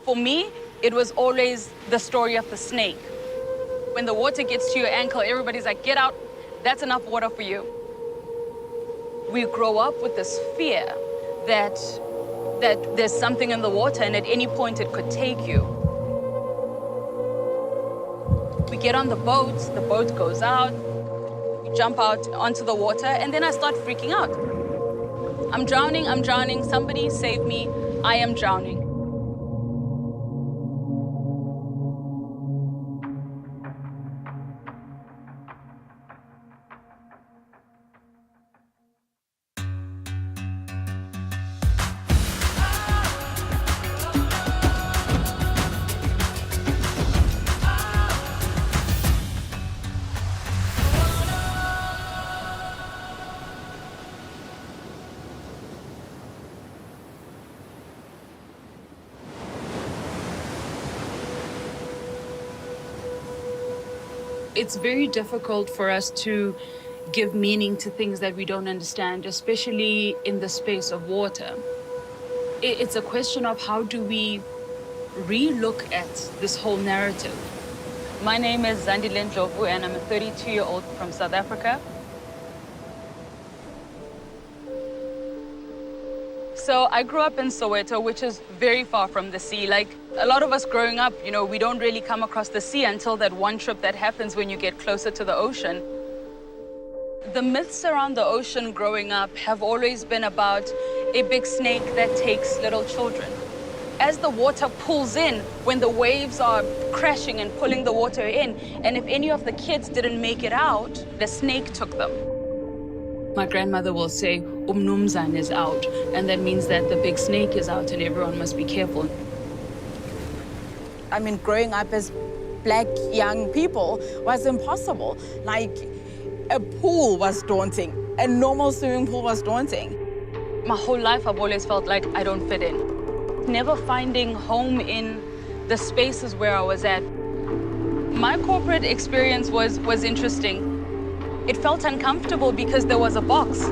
For me, it was always the story of the snake. When the water gets to your ankle, everybody's like, get out, that's enough water for you. We grow up with this fear that there's something in the water and at any point it could take you. We get on the boat goes out, we jump out onto the water, and then I start freaking out. I'm drowning, somebody save me, I am drowning. It's very difficult for us to give meaning to things that we don't understand, especially in the space of water. It's a question of how do we re-look at this whole narrative. My name is Zandile Ndlovu and I'm a 32-year-old from South Africa. So I grew up in Soweto, which is very far from the sea. Like a lot of us growing up, you know, we don't really come across the sea until that one trip that happens when you get closer to the ocean. The myths around the ocean growing up have always been about a big snake that takes little children. As the water pulls in, when the waves are crashing and pulling the water in, and if any of the kids didn't make it out, the snake took them. My grandmother will say, Umnumzan is out, and that means that the big snake is out and everyone must be careful. I mean, growing up as black young people was impossible. Like, a pool was daunting. A normal swimming pool was daunting. My whole life, I've always felt like I don't fit in. Never finding home in the spaces where I was at. My corporate experience was interesting. It felt uncomfortable because there was a box.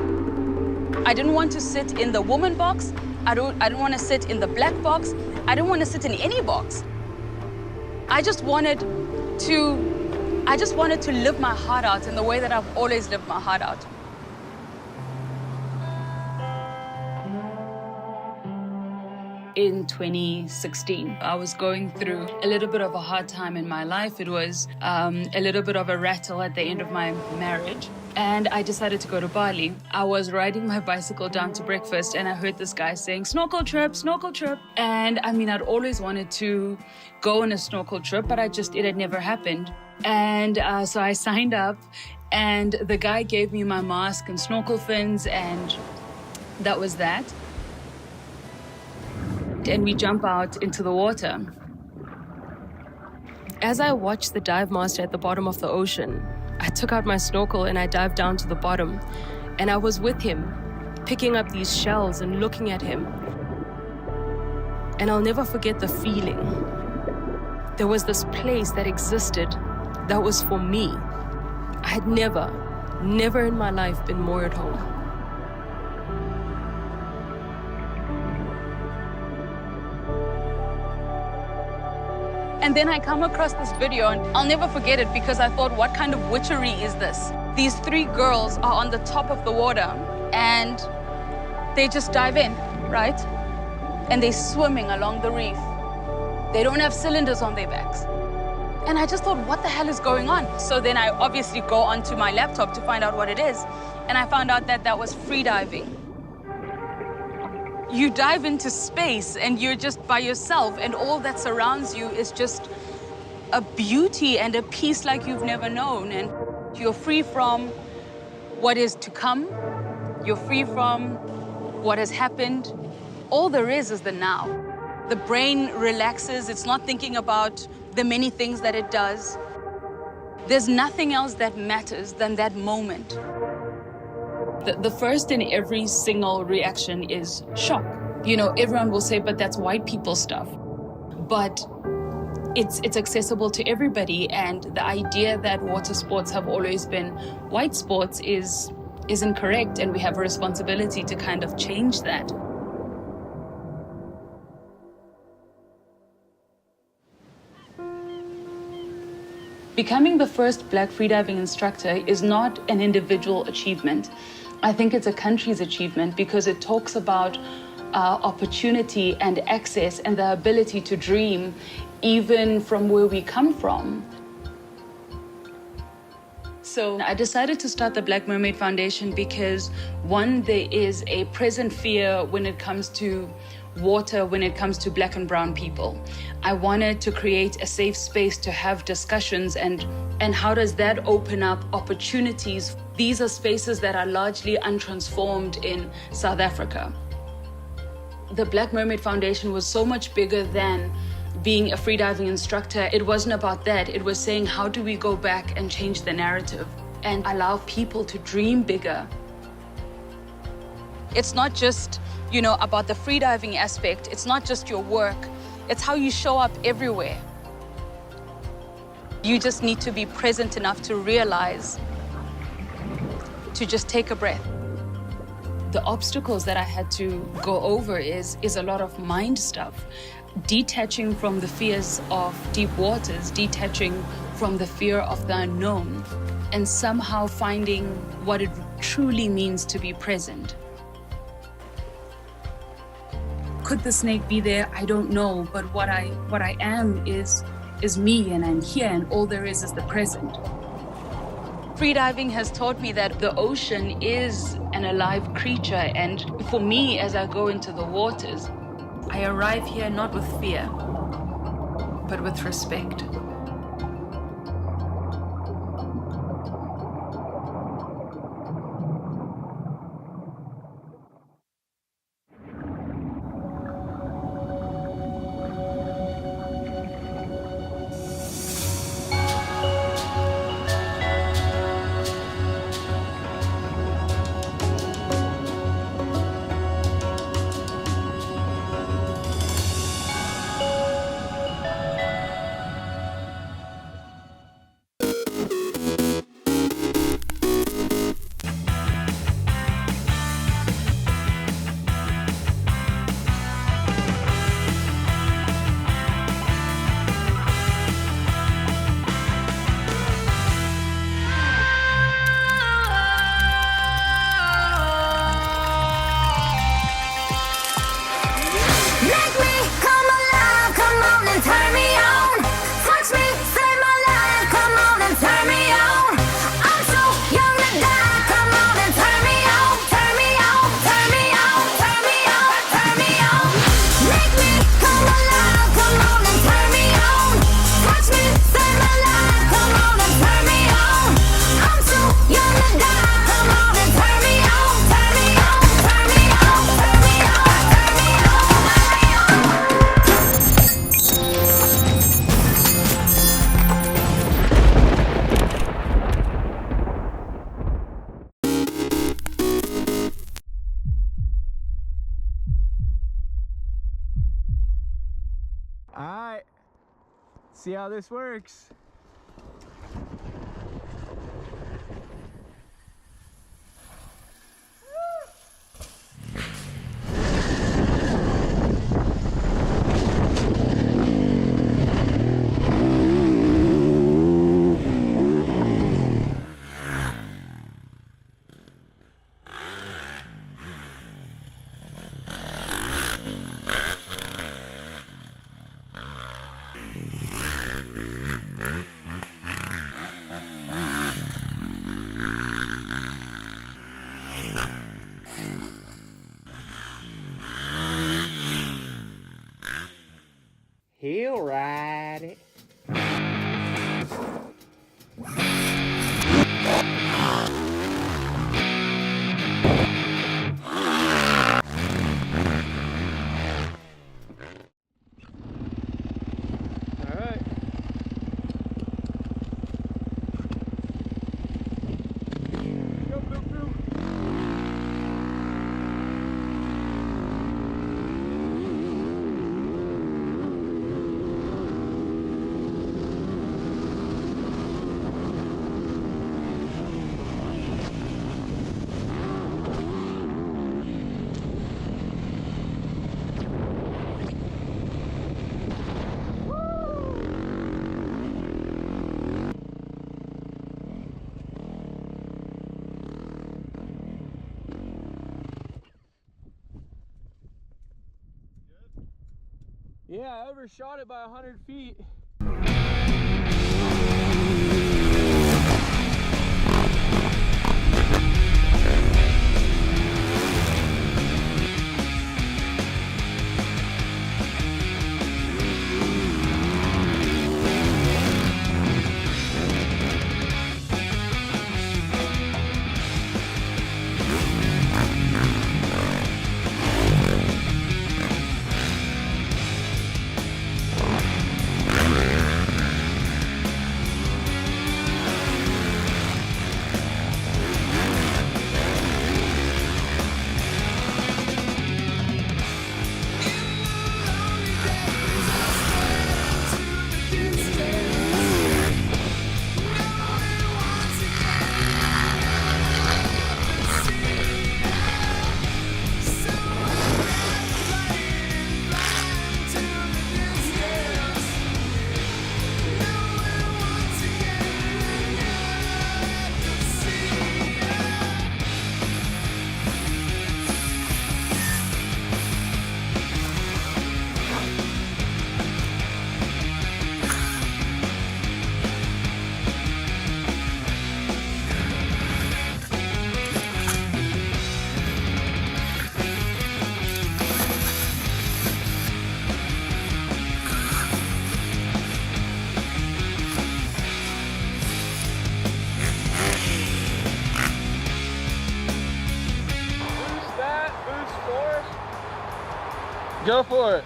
I didn't want to sit in the woman box. I didn't want to sit in the black box. I didn't want to sit in any box. I just wanted to live my heart out in the way that I've always lived my heart out. In 2016, I was going through a little bit of a hard time in my life. It was a little bit of a rattle at the end of my marriage. And I decided to go to Bali. I was riding my bicycle down to breakfast and I heard this guy saying, snorkel trip, snorkel trip. And I mean, I'd always wanted to go on a snorkel trip, but it had never happened. And so I signed up and the guy gave me my mask and snorkel fins and that was that. And we jump out into the water. As I watched the dive master at the bottom of the ocean, I took out my snorkel and I dived down to the bottom. And I was with him, picking up these shells and looking at him. And I'll never forget the feeling. There was this place that existed that was for me. I had never in my life been more at home. And then I come across this video and I'll never forget it because I thought, what kind of witchery is this? These three girls are on the top of the water and they just dive in, right? And they're swimming along the reef. They don't have cylinders on their backs. And I just thought, what the hell is going on? So then I obviously go onto my laptop to find out what it is. And I found out that that was free diving. You dive into space and you're just by yourself and all that surrounds you is just a beauty and a peace like you've never known. And you're free from what is to come. You're free from what has happened. All there is the now. The brain relaxes. It's not thinking about the many things that it does. There's nothing else that matters than that moment. The first in every single reaction is shock. You know, everyone will say, but that's white people stuff. But it's accessible to everybody. And the idea that water sports have always been white sports is incorrect. And we have a responsibility to kind of change that. Becoming the first Black freediving instructor is not an individual achievement. I think it's a country's achievement because it talks about opportunity and access and the ability to dream even from where we come from. So I decided to start the Black Mermaid Foundation because, one, there is a present fear when it comes to water, when it comes to Black and brown people. I wanted to create a safe space to have discussions and how does that open up opportunities? These are spaces that are largely untransformed in South Africa. The Black Mermaid Foundation was so much bigger than being a freediving instructor. It wasn't about that. It was saying, how do we go back and change the narrative and allow people to dream bigger? It's not just, about the freediving aspect. It's not just your work. It's how you show up everywhere. You just need to be present enough to realize, to just take a breath. The obstacles that I had to go over is a lot of mind stuff. Detaching from the fears of deep waters, detaching from the fear of the unknown, and somehow finding what it truly means to be present. Could the snake be there? I don't know, but what I am is me, and I'm here, and all there is the present. Freediving has taught me that the ocean is an alive creature, and for me, as I go into the waters, I arrive here not with fear, but with respect. Alright, see how this works. He'll ride it. Yeah, I overshot it by 100 feet. Go for it.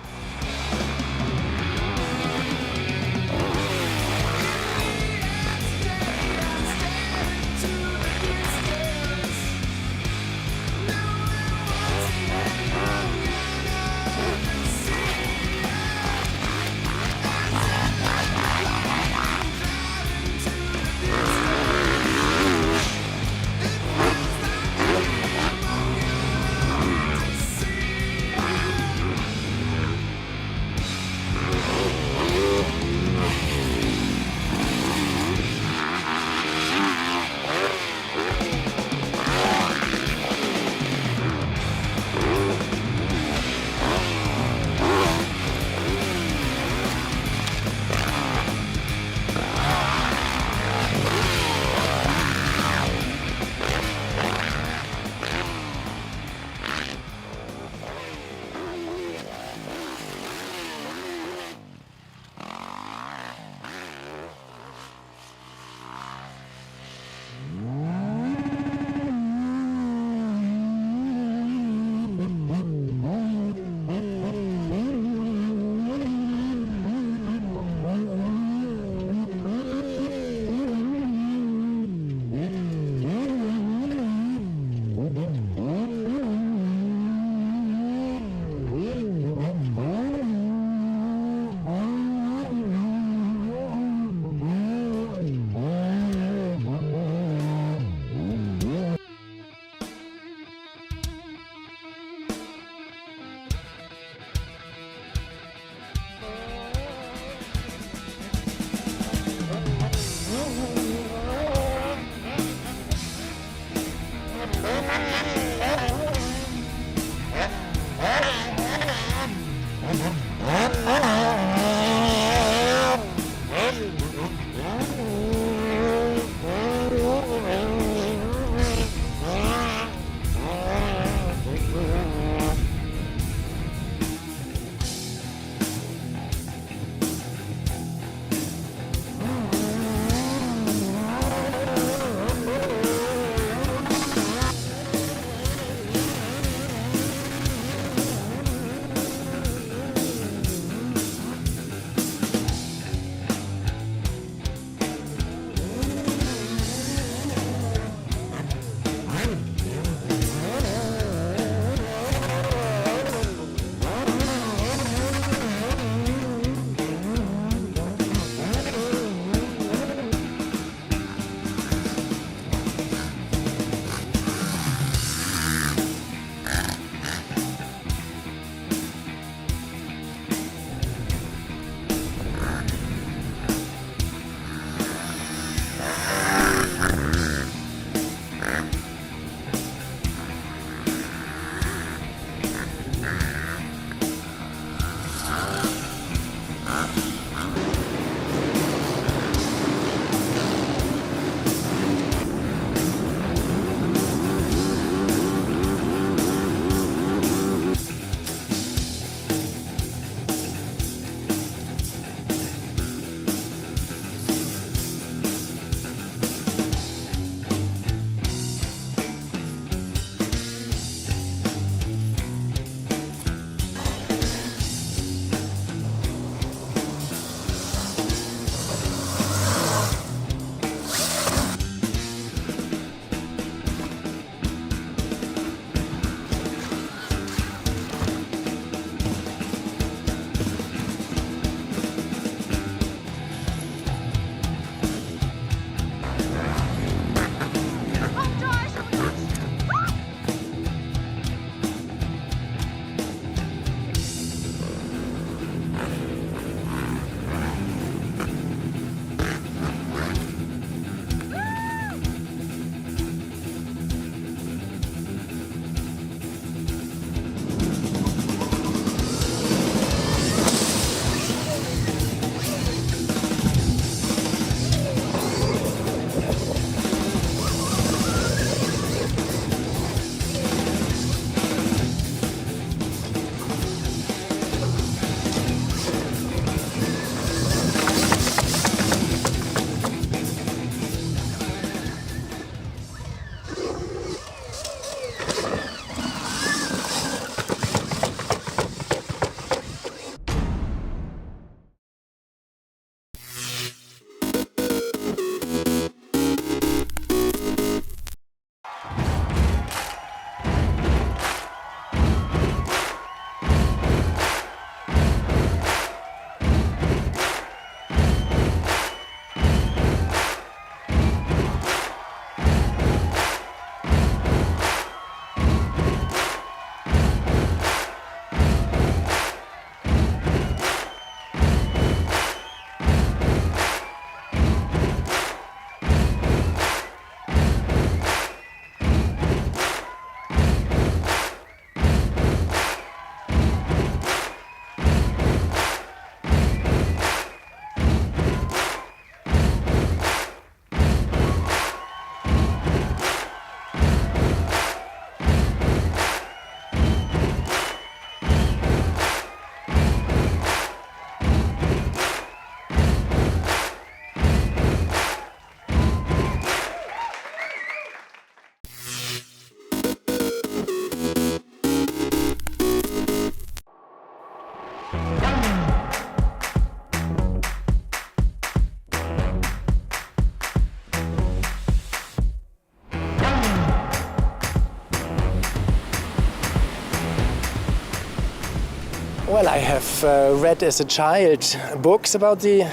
Well, I have read as a child books about the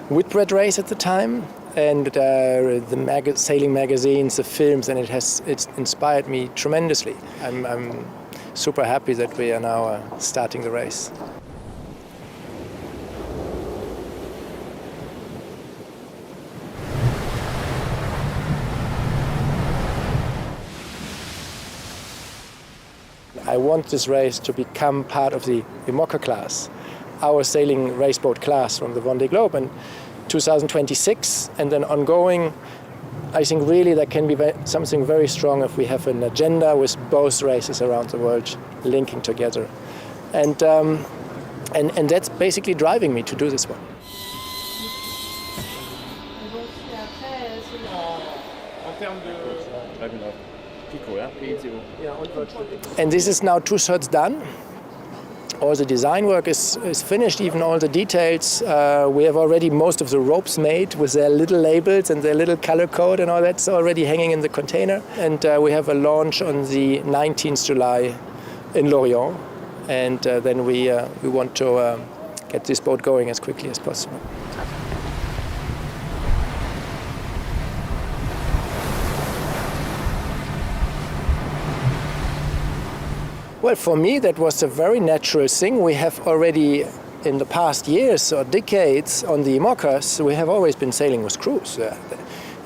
Whitbread race at the time, and the sailing magazines, the films, and it's inspired me tremendously. I'm super happy that we are now starting the race. I want this race to become part of the IMOCA class, our sailing race boat class from the Vendée Globe. And 2026 and then ongoing, I think really there can be something very strong if we have an agenda with both races around the world linking together. And that's basically driving me to do this one. And this is now 2/3 done. All the design work is finished, even all the details. We have already most of the ropes made with their little labels and their little color code and all that's already hanging in the container. And we have a launch on the 19th July in Lorient. And then we want to get this boat going as quickly as possible. Well, for me, that was a very natural thing. We have already, in the past years or decades on the IMOCAs, we have always been sailing with crews.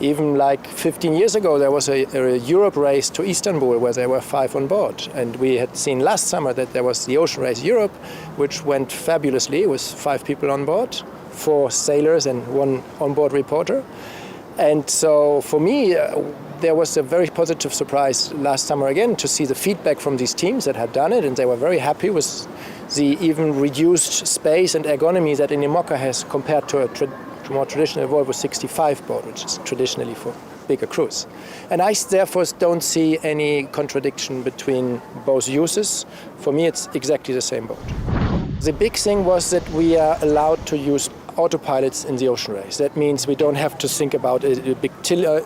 Even like 15 years ago, there was a Europe race to Istanbul where there were 5 on board. And we had seen last summer that there was the Ocean Race Europe, which went fabulously with 5 people on board, 4 sailors and 1 onboard reporter. And so for me, there was a very positive surprise last summer again to see the feedback from these teams that had done it, and they were very happy with the even reduced space and ergonomy that an IMOCA has compared to a more traditional Volvo 65 boat, which is traditionally for bigger crews. And I therefore don't see any contradiction between both uses. For me, it's exactly the same boat. The big thing was that we are allowed to use autopilots in the ocean race. That means we don't have to think about a big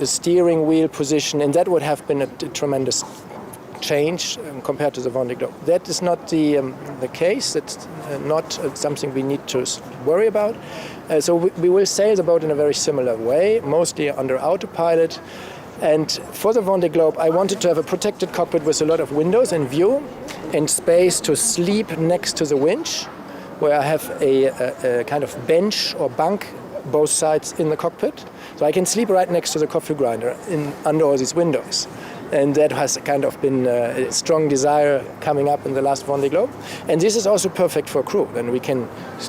steering wheel position, and that would have been a tremendous change compared to the Vendée Globe. That is not the case. That's not something we need to worry about. So we will sail the boat in a very similar way, mostly under autopilot. And for the Vendée Globe, I wanted to have a protected cockpit with a lot of windows and view and space to sleep next to the winch, where I have a kind of bench or bunk both sides in the cockpit. So I can sleep right next to the coffee grinder under all these windows. And that has kind of been a strong desire coming up in the last Vendée Globe. And this is also perfect for crew. Then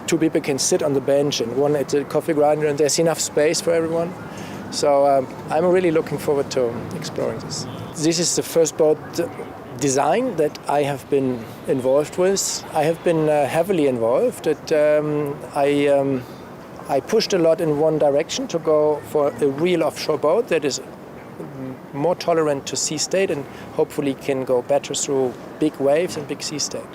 2 people can sit on the bench and 1 at the coffee grinder, and there's enough space for everyone. So I'm really looking forward to exploring this. This is the first boat design that I have been involved with. I have been heavily involved. I pushed a lot in one direction to go for a real offshore boat that is more tolerant to sea state and hopefully can go better through big waves and big sea state.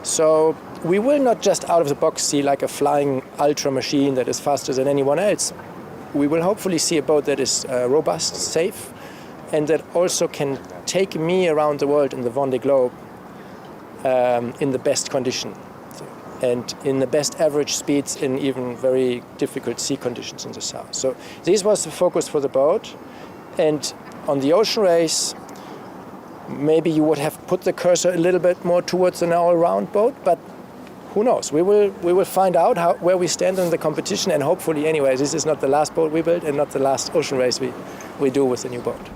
So we will not just out of the box see like a flying ultra machine that is faster than anyone else. We will hopefully see a boat that is robust, safe, and that also can take me around the world in the Vendée Globe in the best condition and in the best average speeds in even very difficult sea conditions in the south. So this was the focus for the boat. And on the ocean race, maybe you would have put the cursor a little bit more towards an all-round boat, but who knows? We will find out where we stand in the competition, and hopefully anyway, this is not the last boat we build and not the last ocean race we do with the new boat.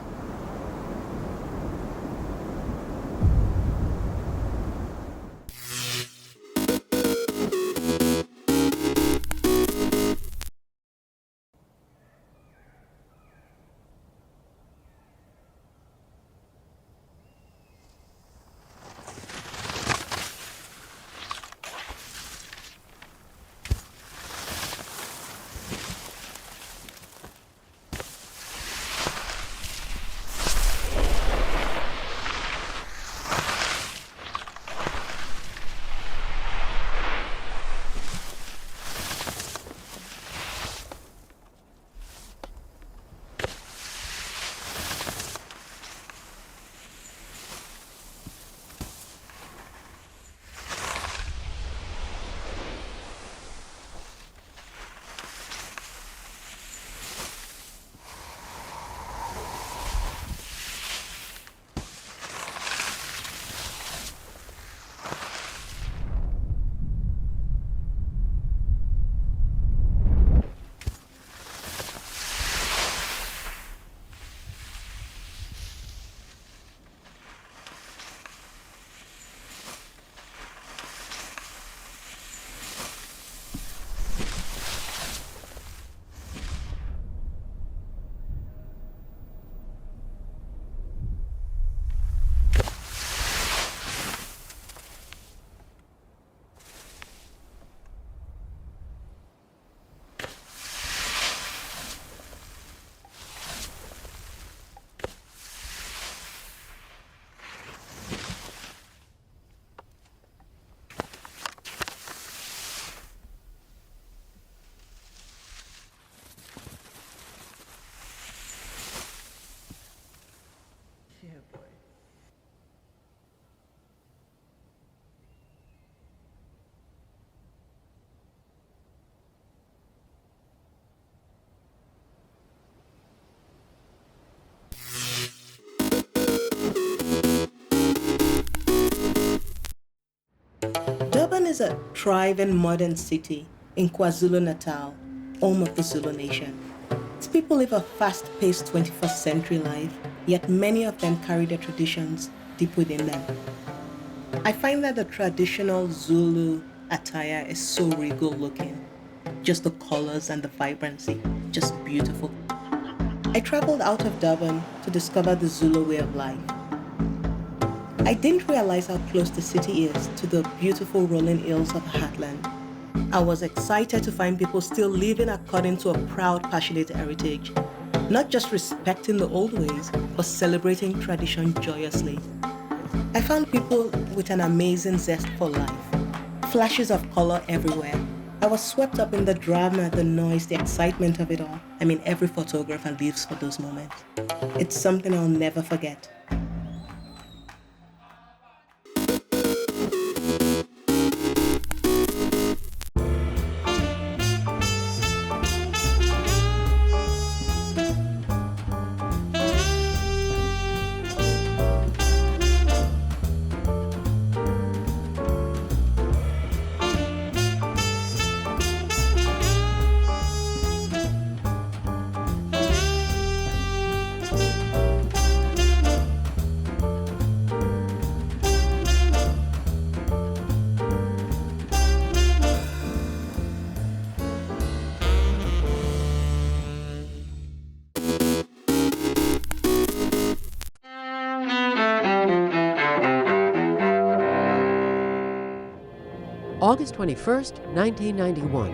Durban is a thriving modern city in KwaZulu-Natal, home of the Zulu nation. Its people live a fast-paced 21st century life, yet many of them carry their traditions deep within them. I find that the traditional Zulu attire is so regal looking. Just the colors and the vibrancy, just beautiful. I traveled out of Durban to discover the Zulu way of life. I didn't realize how close the city is to the beautiful rolling hills of Heartland. I was excited to find people still living according to a proud, passionate heritage, not just respecting the old ways, but celebrating tradition joyously. I found people with an amazing zest for life, flashes of color everywhere. I was swept up in the drama, the noise, the excitement of it all. I mean, every photographer lives for those moments. It's something I'll never forget. August 21st, 1991.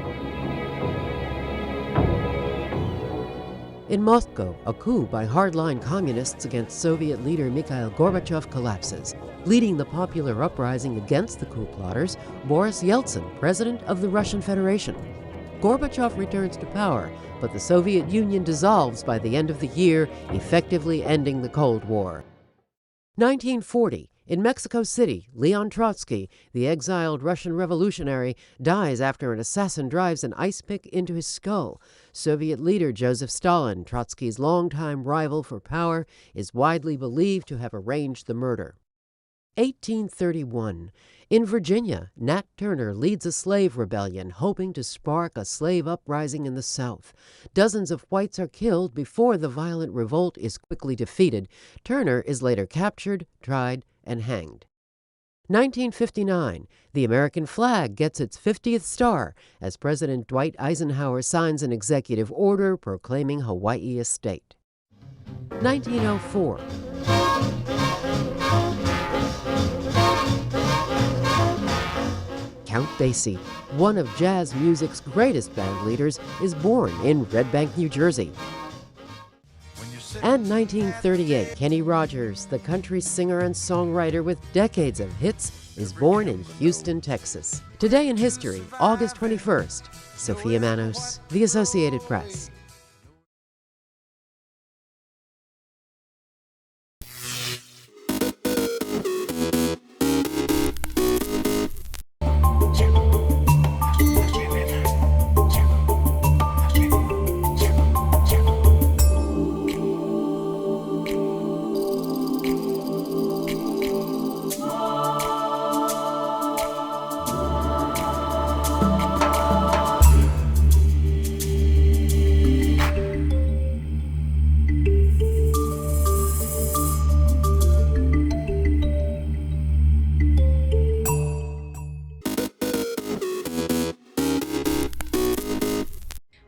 In Moscow, a coup by hardline communists against Soviet leader Mikhail Gorbachev collapses. Leading the popular uprising against the coup plotters, Boris Yeltsin, president of the Russian Federation. Gorbachev returns to power, but the Soviet Union dissolves by the end of the year, effectively ending the Cold War. 1940. In Mexico City, Leon Trotsky, the exiled Russian revolutionary, dies after an assassin drives an ice pick into his skull. Soviet leader Joseph Stalin, Trotsky's longtime rival for power, is widely believed to have arranged the murder. 1831. In Virginia, Nat Turner leads a slave rebellion, hoping to spark a slave uprising in the South. Dozens of whites are killed before the violent revolt is quickly defeated. Turner is later captured, tried, and hanged. 1959. The American flag gets its 50th star as President Dwight Eisenhower signs an executive order proclaiming Hawaii a state. 1904. Count Basie, one of jazz music's greatest band leaders, is born in Red Bank, New Jersey. And 1938, Kenny Rogers, the country singer and songwriter with decades of hits, is born in Houston, Texas. Today in history, August 21st. Sophia Manos, The Associated Press.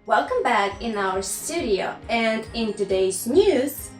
Welcome back in our studio, and in today's news,